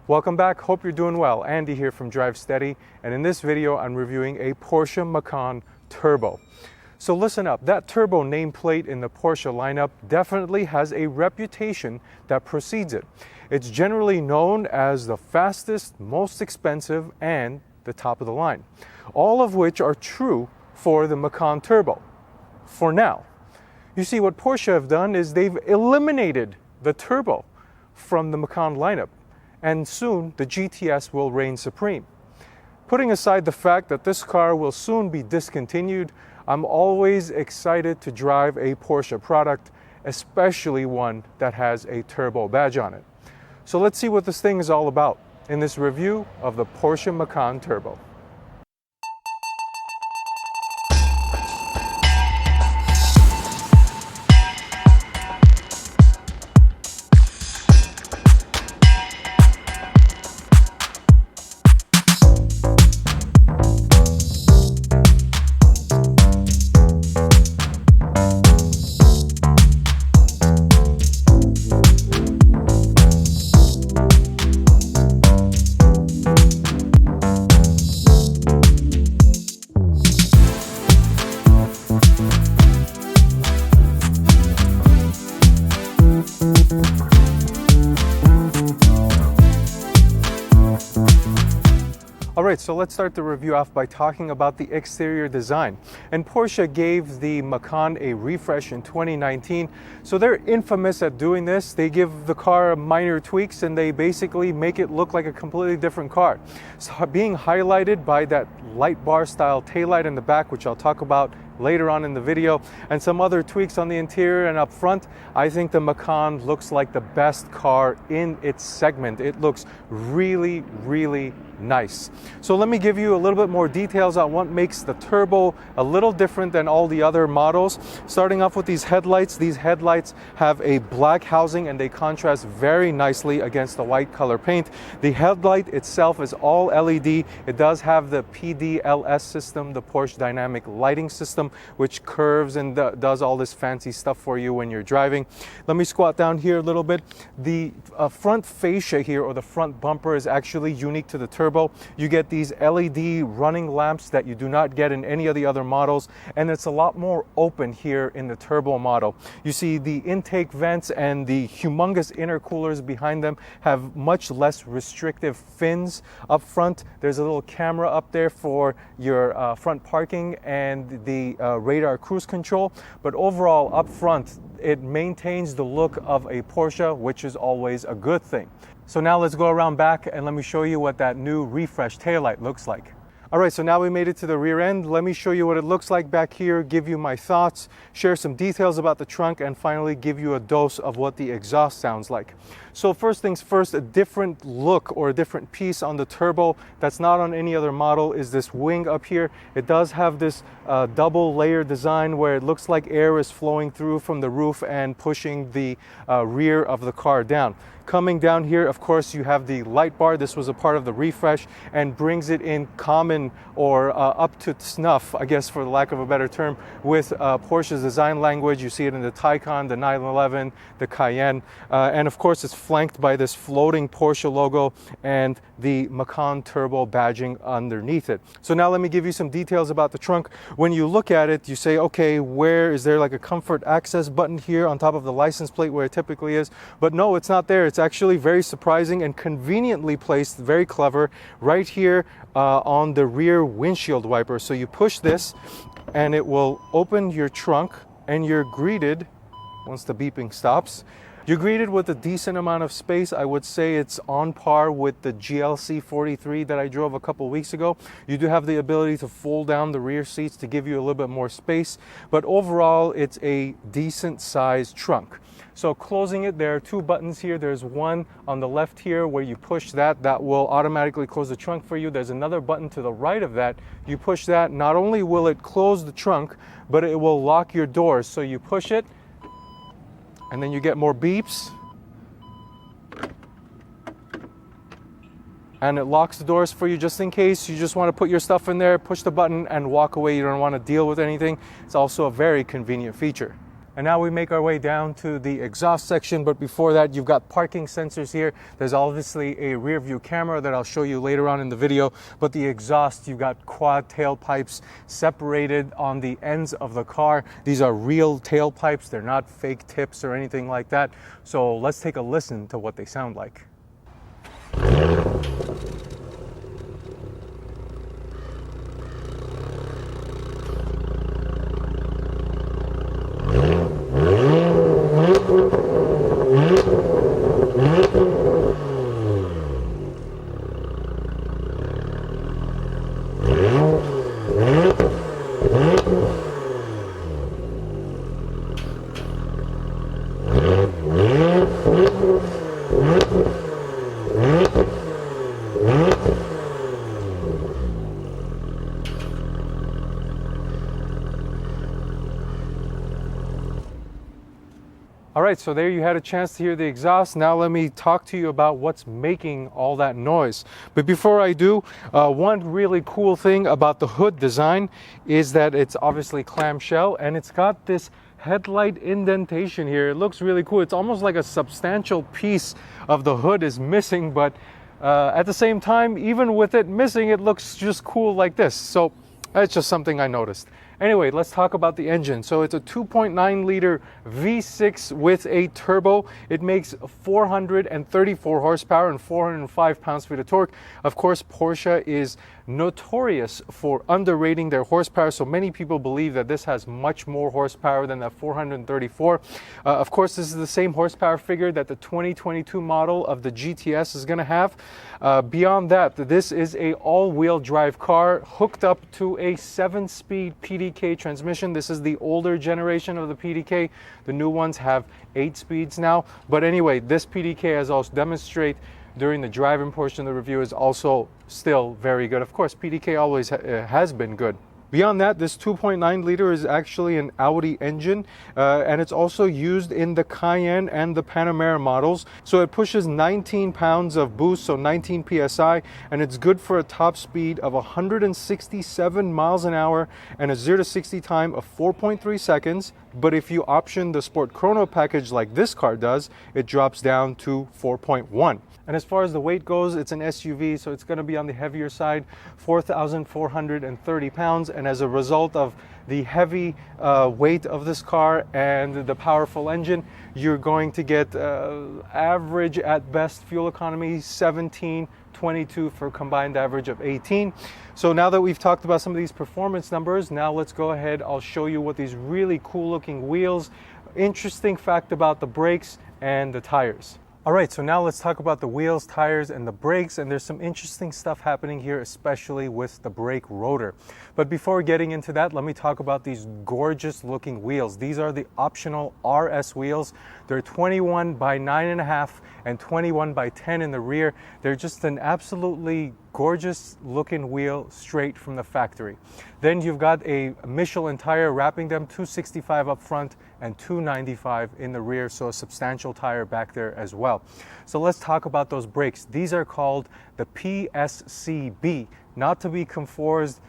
Welcome back, hope you're doing well. Andy here from Drive Steady, and in this video I'm reviewing a Porsche Macan Turbo. So listen up, that turbo nameplate in the Porsche lineup definitely has a reputation that precedes it. It's generally known as the fastest, most expensive, and the top of the line. All of which are true for the Macan Turbo, for now. You see, what Porsche have done is they've eliminated the turbo from the Macan lineup, and soon the GTS will reign supreme. Putting aside the fact that this car will soon be discontinued, I'm always excited to drive a Porsche product, especially one that has a turbo badge on it. So let's see what this thing is all about in this review of the Porsche Macan Turbo. Alright, so let's start the review off by talking about the exterior design. And Porsche gave the Macan a refresh in 2019, so they're infamous at doing this. They give the car minor tweaks and they basically make it look like a completely different car. So being highlighted by that Lightbar style taillight in the back, which I'll talk about later on in the video, and some other tweaks on the interior and up front, I think the Macan looks like the best car in its segment. It looks really, really nice. So let me give you a little bit more details on what makes the Turbo a little different than all the other models. Starting off with these headlights. These headlights have a black housing and they contrast very nicely against the white color paint. The headlight itself is all LED. It does have the PDLS system, the Porsche Dynamic Lighting System, which curves and does all this fancy stuff for you when you're driving. Let me squat down here a little bit. The front fascia here, or the front bumper, is actually unique to the Turbo. You get these LED running lamps that you do not get in any of the other models, and it's a lot more open here in the Turbo model. You see the intake vents and the humongous intercoolers behind them have much less restrictive fins up front. There's a little camera up there for your front parking and the radar cruise control, but overall up front it maintains the look of a Porsche, which is always a good thing. So now let's go around back and let me show you what that new refreshed taillight looks like. Alright, so now we made it to the rear end. Let me show you what it looks like back here, give you my thoughts, share some details about the trunk, and finally give you a dose of what the exhaust sounds like. So first things first, a different look or a different piece on the Turbo that's not on any other model is this wing up here. It does have this double layer design where it looks like air is flowing through from the roof and pushing the rear of the car down. Coming down here, of course, you have the light bar. This was a part of the refresh and brings it in common or up to snuff, I guess for the lack of a better term, with Porsche's design language. You see it in the Taycan, the 911, the Cayenne, and of course it's flanked by this floating Porsche logo and the Macan Turbo badging underneath it. So now let me give you some details about the trunk. When you look at it, you say, okay, where is there like a comfort access button here on top of the license plate where it typically is? But no, it's not there. It's actually very surprising and conveniently placed, very clever, right here on the rear windshield wiper. So you push this and it will open your trunk and you're greeted, once the beeping stops, you're greeted with a decent amount of space. I would say it's on par with the GLC 43 that I drove a couple weeks ago. You do have the ability to fold down the rear seats to give you a little bit more space, but overall it's a decent sized trunk. So closing it, there are two buttons here. There's one on the left here where you push that will automatically close the trunk for you. There's another button to the right of that. You push that, not only will it close the trunk, but it will lock your doors. So you push it, and then you get more beeps, and it locks the doors for you just in case you just want to put your stuff in there, push the button and walk away. You don't want to deal with anything. It's also a very convenient feature. And now we make our way down to the exhaust section, but before that, you've got parking sensors here. There's obviously a rear view camera that I'll show you later on in the video, but the exhaust, you've got quad tailpipes separated on the ends of the car. These are real tailpipes. They're not fake tips or anything like that. So let's take a listen to what they sound like. All right, so there you had a chance to hear the exhaust. Now let me talk to you about what's making all that noise. But before I do, one really cool thing about the hood design is that it's obviously clamshell and it's got this headlight indentation here. It looks really cool. It's almost like a substantial piece of the hood is missing, but at the same time, even with it missing, it looks just cool like this. So that's just something I noticed. Anyway, let's talk about the engine. So it's a 2.9 liter V6 with a turbo. It makes 434 horsepower and 405 pounds-feet of torque. Of course, Porsche is notorious for underrating their horsepower, so many people believe that this has much more horsepower than that 434. Of course, this is the same horsepower figure that the 2022 model of the GTS is going to have. Beyond that, this is a all-wheel drive car hooked up to a 7-speed PDK transmission. This is the older generation of the PDK. The new ones have 8 speeds now. But anyway, this PDK, as I'll demonstrate during the driving portion of the review, is also still very good. Of course, PDK always has been good. Beyond that, this 2.9 liter is actually an Audi engine, and it's also used in the Cayenne and the Panamera models. So it pushes 19 pounds of boost, so 19 PSI, and it's good for a top speed of 167 miles an hour and a 0 to 60 time of 4.3 seconds. But if you option the Sport Chrono package like this car does, it drops down to 4.1. And as far as the weight goes, it's an SUV, so it's going to be on the heavier side, 4,430 pounds. And as a result of the heavy weight of this car and the powerful engine, you're going to get average at best fuel economy 17.22 for a combined average of 18. So now that we've talked about some of these performance numbers, now let's go ahead. I'll show you what these really cool looking wheels, interesting fact about the brakes and the tires. All right, so now let's talk about the wheels, tires, and the brakes, and there's some interesting stuff happening here, especially with the brake rotor. But before getting into that, let me talk about these gorgeous looking wheels. These are the optional RS wheels. They're 21 by 9.5 and 21 by 10 in the rear. They're just an absolutely gorgeous looking wheel straight from the factory. Then you've got a Michelin tire wrapping them, 265 up front and 295 in the rear, so a substantial tire back there as well. So let's talk about those brakes. These are called the PSCB, not to be confused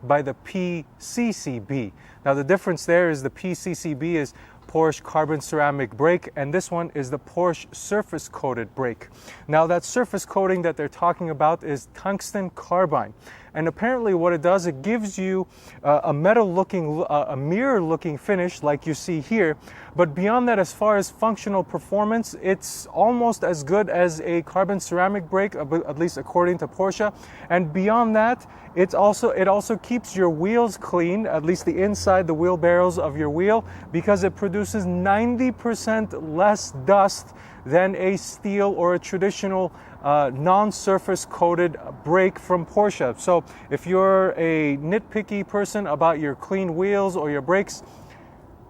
by the PCCB. Now the difference there is the PCCB is Porsche carbon ceramic brake, and this one is the Porsche surface coated brake. Now that surface coating that they're talking about is tungsten carbide, and apparently what it does, it gives you a metal looking, a mirror looking finish like you see here. But beyond that, as far as functional performance, it's almost as good as a carbon ceramic brake, at least according to Porsche. And beyond that, it also keeps your wheels clean, at least the inside, the wheel barrels of your wheel, because it produces 90% less dust than a steel or a traditional non-surface coated brake from Porsche. So if you're a nitpicky person about your clean wheels or your brakes,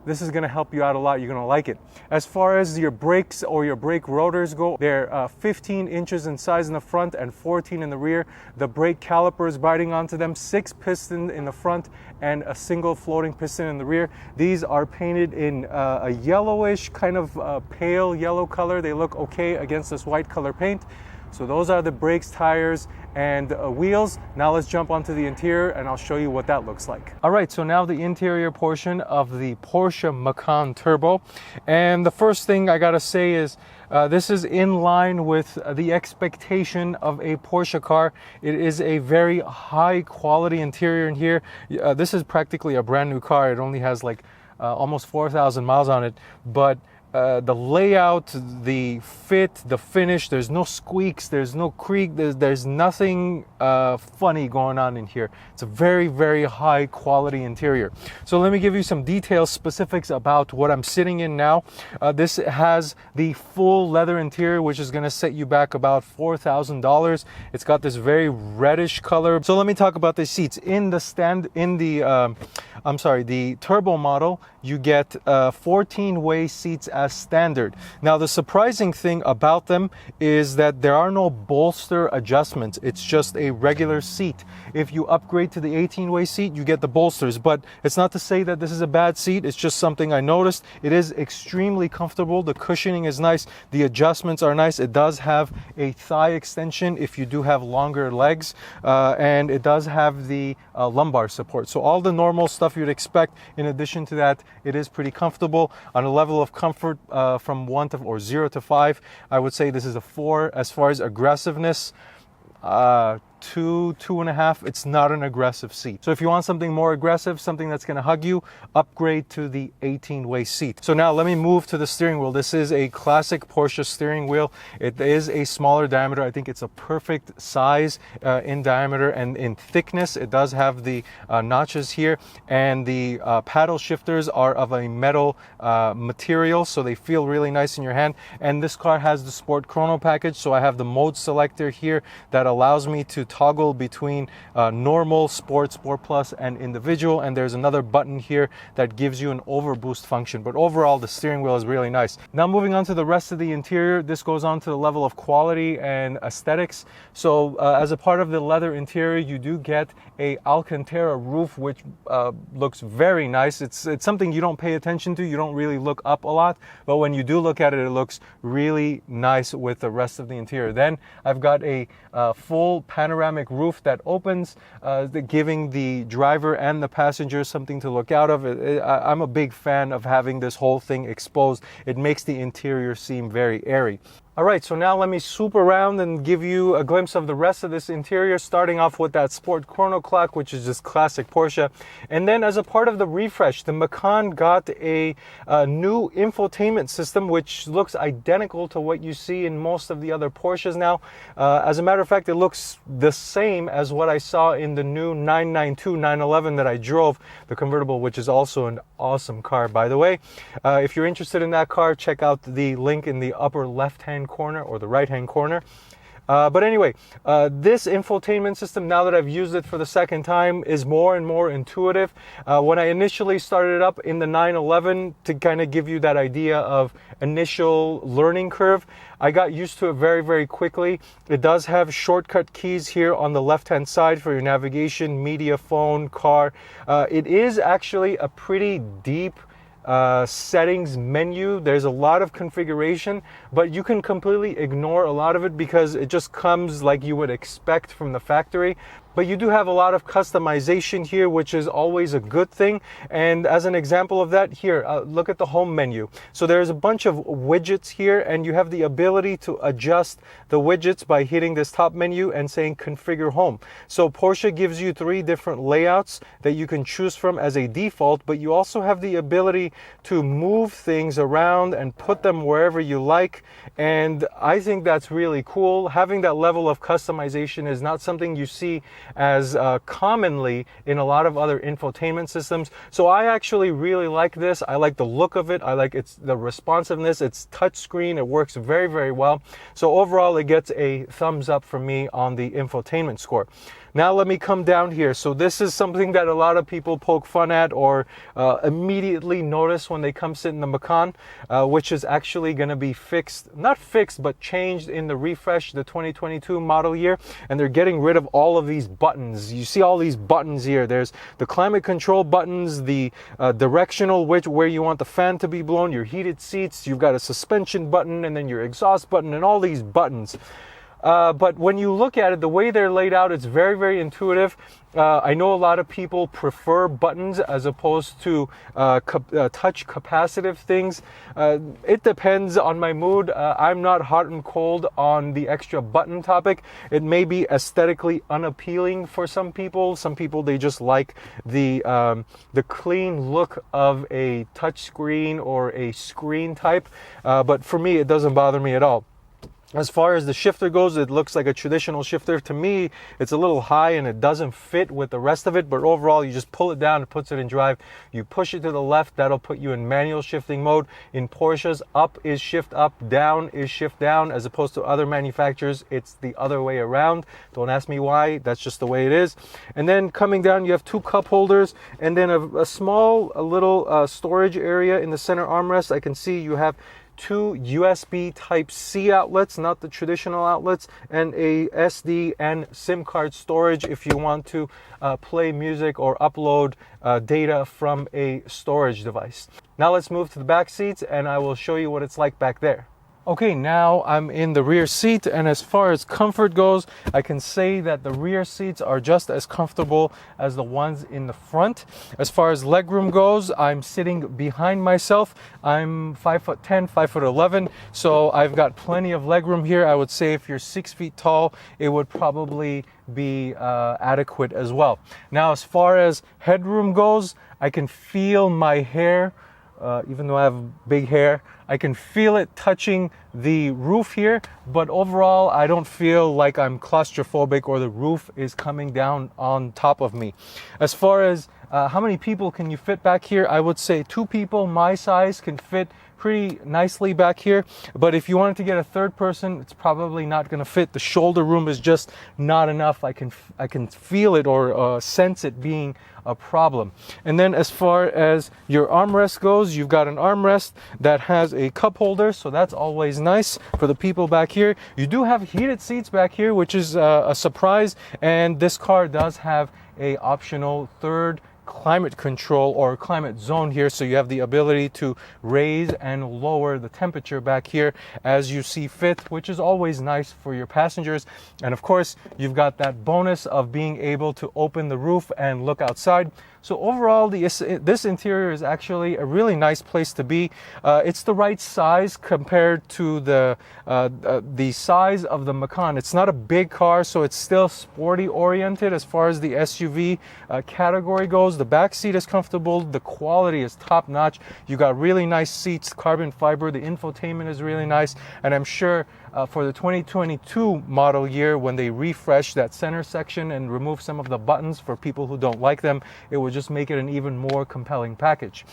this is going to help you out a lot. You're going to like it. As far as your brakes or your brake rotors go, they're 15 inches in size in the front and 14 in the rear. The brake calipers biting onto them, 6 pistons in the front and a single floating piston in the rear. These are painted in a yellowish, kind of pale yellow color. They look okay against this white color paint. So those are the brakes, tires, and wheels. Now let's jump onto the interior and I'll show you what that looks like. All right, so now the interior portion of the Porsche Macan Turbo. And the first thing I gotta say is this is in line with the expectation of a Porsche car. It is a very high quality interior in here. This is practically a brand new car. It only has like almost 4,000 miles on it, but the layout, the fit, the finish, there's no squeaks, there's no creak, there's nothing funny going on in here. It's a very, very high quality interior. So let me give you some details, specifics about what I'm sitting in now. This has the full leather interior, which is going to set you back about $4,000. It's got this very reddish color. So let me talk about the seats. In the the turbo model, you get 14-way seats as standard. Now, the surprising thing about them is that there are no bolster adjustments. It's just a regular seat. If you upgrade to the 18-way seat, you get the bolsters, but it's not to say that this is a bad seat. It's just something I noticed. It is extremely comfortable. The cushioning is nice. The adjustments are nice. It does have a thigh extension if you do have longer legs, and it does have the lumbar support. So all the normal stuff you'd expect. In addition to that, it is pretty comfortable. On a level of comfort from 0 to 5, I would say this is a 4. As far as aggressiveness, 2.5. It's not an aggressive seat. So if you want something more aggressive, something that's going to hug you, upgrade to the 18-way seat. So now let me move to the steering wheel. This is a classic Porsche steering wheel. It is a smaller diameter. I think it's a perfect size in diameter and in thickness. It does have the notches here, and the paddle shifters are of a metal material, so they feel really nice in your hand. And this car has the Sport Chrono package, so I have the mode selector here that allows me to toggle between normal, sport plus, and individual. And there's another button here that gives you an overboost function. But overall, the steering wheel is really nice. Now moving on to the rest of the interior, this goes on to the level of quality and aesthetics. So as a part of the leather interior, you do get a Alcantara roof, which looks very nice. It's something you don't pay attention to. You don't really look up a lot, but when you do look at it, it looks really nice with the rest of the interior. Then I've got a full panoramic roof that opens, giving the driver and the passenger something to look out of. I'm a big fan of having this whole thing exposed. It makes the interior seem very airy. All right, so now let me swoop around and give you a glimpse of the rest of this interior, starting off with that Sport Chrono clock, which is just classic Porsche. And then as a part of the refresh, the Macan got a new infotainment system, which looks identical to what you see in most of the other Porsches now. As a matter of fact, it looks the same as what I saw in the new 992 911 that I drove, the convertible, which is also an awesome car, by the way. If you're interested in that car, check out the link in the upper left-hand corner or the right-hand corner. But anyway, this infotainment system, now that I've used it for the second time, is more and more intuitive. When I initially started it up in the 911, to kind of give you that idea of initial learning curve, I got used to it very, very quickly. It does have shortcut keys here on the left-hand side for your navigation, media, phone, car. It is actually a pretty deep settings menu. There's a lot of configuration, but you can completely ignore a lot of it because it just comes like you would expect from the factory. But you do have a lot of customization here, which is always a good thing. And as an example of that, here, look at the home menu. So there's a bunch of widgets here, and you have the ability to adjust the widgets by hitting this top menu and saying configure home. So Porsche gives you 3 different layouts that you can choose from as a default, but you also have the ability to move things around and put them wherever you like. And I think that's really cool. Having that level of customization is not something you see as commonly in a lot of other infotainment systems. So I actually really like this. I like the look of it. I like the responsiveness. It's touchscreen. It works very, very well. So overall, it gets a thumbs up from me on the infotainment score. Now let me come down here. So this is something that a lot of people poke fun at or immediately notice when they come sit in the Macan, which is actually going to be fixed, not fixed, but changed in the refresh, the 2022 model year. And they're getting rid of all of these buttons. You see all these buttons here. There's the climate control buttons, the directional, where you want the fan to be blown, your heated seats, you've got a suspension button, and then your exhaust button, and all these buttons. But when you look at it, the way they're laid out, it's very, very intuitive. I know a lot of people prefer buttons as opposed to touch capacitive things. It depends on my mood. I'm not hot and cold on the extra button topic. It may be aesthetically unappealing for some people. Some people, they just like the clean look of a touch screen or a screen type. But for me, it doesn't bother me at all. As far as the shifter goes, it looks like a traditional shifter. To me, it's a little high and it doesn't fit with the rest of it, but overall, you just pull it down, it puts it in drive. You push it to the left, that'll put you in manual shifting mode. In Porsches, up is shift up, down is shift down, as opposed to other manufacturers, it's the other way around. Don't ask me why, that's just the way it is. And then coming down, you have two cup holders and then a little storage area in the center armrest. I can see you have two USB Type-C outlets, not the traditional outlets, and a SD and SIM card storage if you want to play music or upload data from a storage device. Now let's move to the back seats and I will show you what it's like back there. Okay, now I'm in the rear seat, and as far as comfort goes, I can say that the rear seats are just as comfortable as the ones in the front. As far as legroom goes, I'm sitting behind myself. I'm 5'10", 5'11", so I've got plenty of legroom here. I would say if you're 6 feet tall, it would probably be adequate as well. Now, as far as headroom goes, I can feel my hair. Even though I have big hair, I can feel it touching the roof here, but overall I don't feel like I'm claustrophobic or the roof is coming down on top of me. As far as how many people can you fit back here, I would say 2 people my size can fit pretty nicely back here, but if you wanted to get a third person, it's probably not going to fit. The shoulder room is just not enough. I can feel it or sense it being a problem. And then as far as your armrest goes, you've got an armrest that has a cup holder, so that's always nice for the people back here. You do have heated seats back here, which is a surprise, and this car does have a optional third climate control or climate zone here, so you have the ability to raise and lower the temperature back here as you see fit, which is always nice for your passengers. And of course, you've got that bonus of being able to open the roof and look outside. So overall, this interior is actually a really nice place to be. It's the right size compared to the size of the Macan. It's not a big car, so it's still sporty oriented as far as the SUV category goes. The back seat is comfortable. The quality is top notch. You got really nice seats, carbon fiber. The infotainment is really nice. And I'm sure for the 2022 model year, when they refresh that center section and remove some of the buttons for people who don't like them, it would just make it an even more compelling package.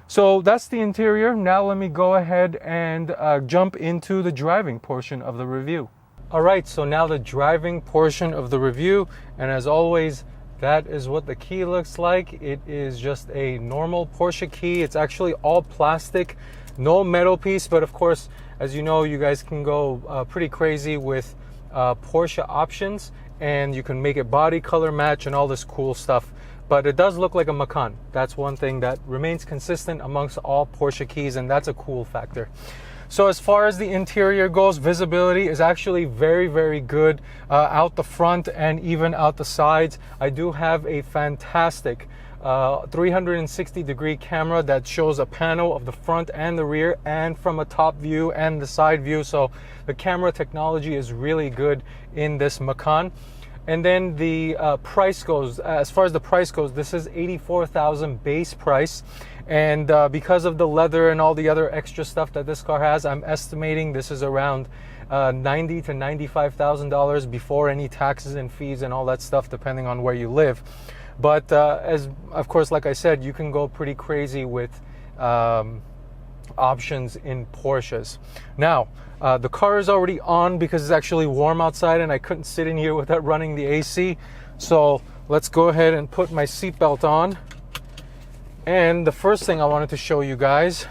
So that's the interior. Now let me go ahead and jump into the driving portion of the review. All right, so now the driving portion of the review, and as always, that is what the key looks like. It is just a normal Porsche key. It's actually all plastic, no metal piece, but of course, as you know, you guys can go pretty crazy with Porsche options, and you can make it body color match and all this cool stuff. But it does look like a Macan. That's one thing that remains consistent amongst all Porsche keys, and that's a cool factor. So as far as the interior goes, visibility is actually very, very good out the front and even out the sides. I do have a fantastic 360-degree camera that shows a panel of the front and the rear, and from a top view and the side view. So the camera technology is really good in this Macan. And then the price goes, as far as the price goes, this is $84,000 base price. And because of the leather and all the other extra stuff that this car has, I'm estimating this is around $90,000 to $95,000 before any taxes and fees and all that stuff, depending on where you live. But as of course, like I said, you can go pretty crazy with options in Porsches. Now, the car is already on because it's actually warm outside and I couldn't sit in here without running the AC. So let's go ahead and put my seatbelt on. And the first thing I wanted to show you guys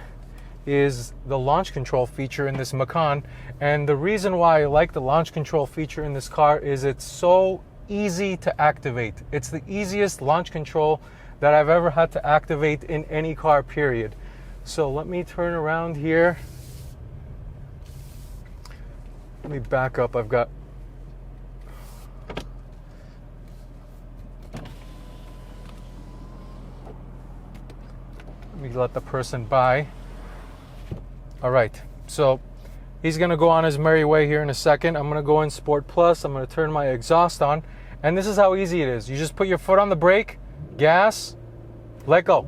is the launch control feature in this Macan. And the reason why I like the launch control feature in this car is it's so easy to activate. It's the easiest launch control that I've ever had to activate in any car, period. So let me turn around here. Let me back up. I've got me let the person by. All right, so he's gonna go on his merry way here in a second. I'm gonna go in Sport Plus. I'm gonna turn my exhaust on, and this is how easy it is. You just put your foot on the brake, gas, let go.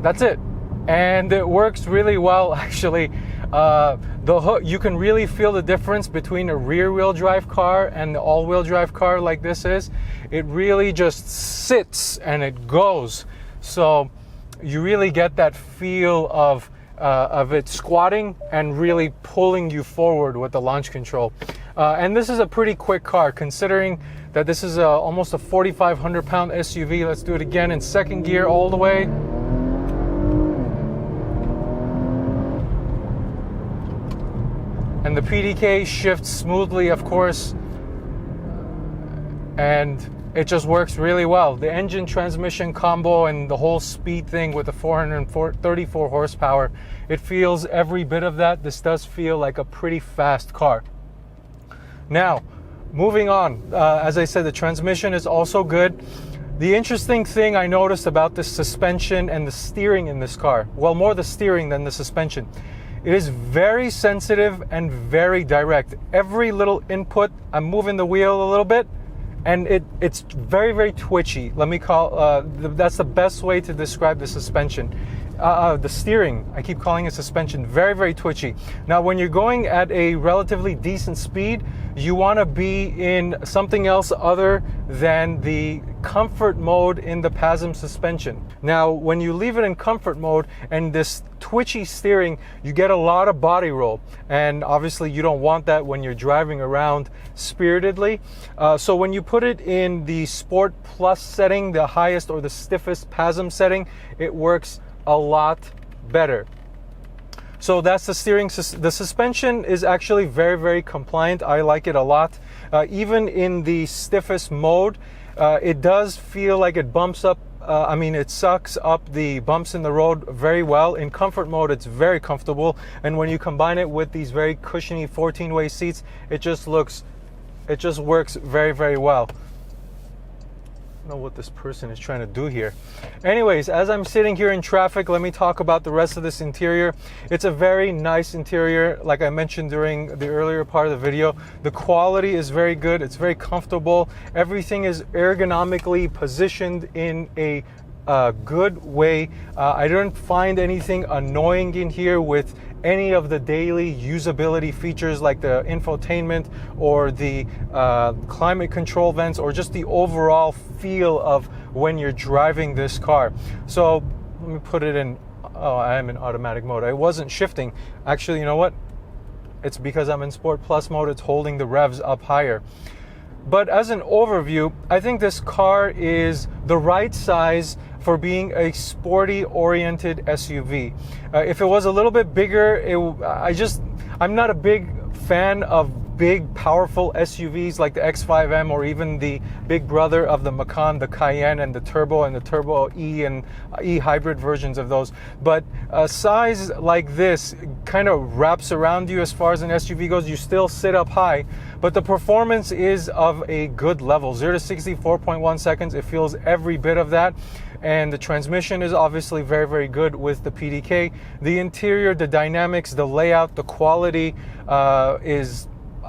That's it. And it works really well, actually. The hook, you can really feel the difference between a rear-wheel drive car and the all-wheel drive car like this is. It really just sits and it goes. So you really get that feel of it squatting and really pulling you forward with the launch control. And this is a pretty quick car, considering that this is almost a 4,500 pound SUV. Let's do it again in second gear all the way. And the PDK shifts smoothly, of course, and it just works really well. The engine transmission combo and the whole speed thing with the 434 horsepower, it feels every bit of that. This does feel like a pretty fast car. Now, moving on, as I said, the transmission is also good. The interesting thing I noticed about the suspension and the steering in this car, well, more the steering than the suspension, it is very sensitive and very direct. Every little input, I'm moving the wheel a little bit, and it's very, very twitchy. Let me call, that's the best way to describe the suspension. The steering, I keep calling it suspension, very, very twitchy. Now, when you're going at a relatively decent speed, you want to be in something else other than the comfort mode in the PASM suspension. Now, when you leave it in comfort mode and this twitchy steering, you get a lot of body roll. And obviously you don't want that when you're driving around spiritedly. So when you put it in the Sport Plus setting, the highest or the stiffest PASM setting, it works a lot better. So that's the steering. The suspension is actually very, very compliant. I like it a lot. Even in the stiffest mode, it does feel like it bumps up. It sucks up the bumps in the road very well. In comfort mode, it's very comfortable. And when you combine it with these very cushiony 14-way seats, it just works very, very well. I don't know what this person is trying to do here. Anyways, as I'm sitting here in traffic, let me talk about the rest of this interior. It's a very nice interior, like I mentioned during the earlier part of the video. The quality is very good. It's very comfortable. Everything is ergonomically positioned in a good way. I didn't find anything annoying in here with any of the daily usability features like the infotainment or the climate control vents or just the overall feel of when you're driving this car. So let me put it in, I am in automatic mode. I wasn't shifting. Actually, you know what? It's because I'm in Sport Plus mode. It's holding the revs up higher. But as an overview, I think this car is the right size for being a sporty oriented SUV. If it was a little bit bigger, I'm not a big fan of big powerful SUVs like the X5M or even the big brother of the Macan, the Cayenne, and the Turbo and the Turbo E and E hybrid versions of those. But a size like this kind of wraps around you as far as an SUV goes. You still sit up high, but the performance is of a good level. 0 to 60, 4.1 seconds. It feels every bit of that. And the transmission is obviously very, very good with the PDK. The interior, the dynamics, the layout, the quality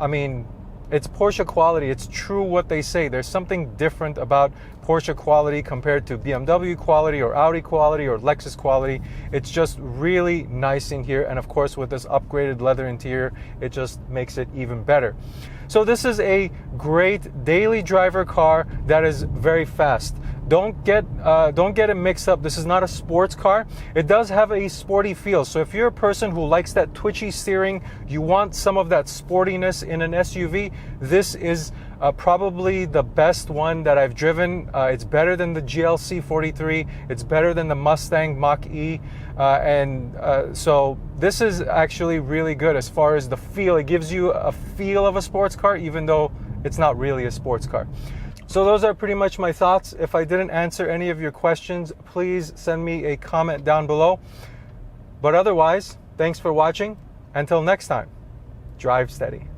it's Porsche quality. It's true what they say. There's something different about Porsche quality compared to BMW quality or Audi quality or Lexus quality. It's just really nice in here. And of course, with this upgraded leather interior, it just makes it even better. So this is a great daily driver car that is very fast. Don't get it mixed up. This is not a sports car. It does have a sporty feel. So if you're a person who likes that twitchy steering, you want some of that sportiness in an SUV, this is probably the best one that I've driven. It's better than the GLC 43. It's better than the Mustang Mach-E. So this is actually really good as far as the feel. It gives you a feel of a sports car, even though it's not really a sports car. So those are pretty much my thoughts. If I didn't answer any of your questions, please send me a comment down below. But otherwise, thanks for watching. Until next time, drive steady.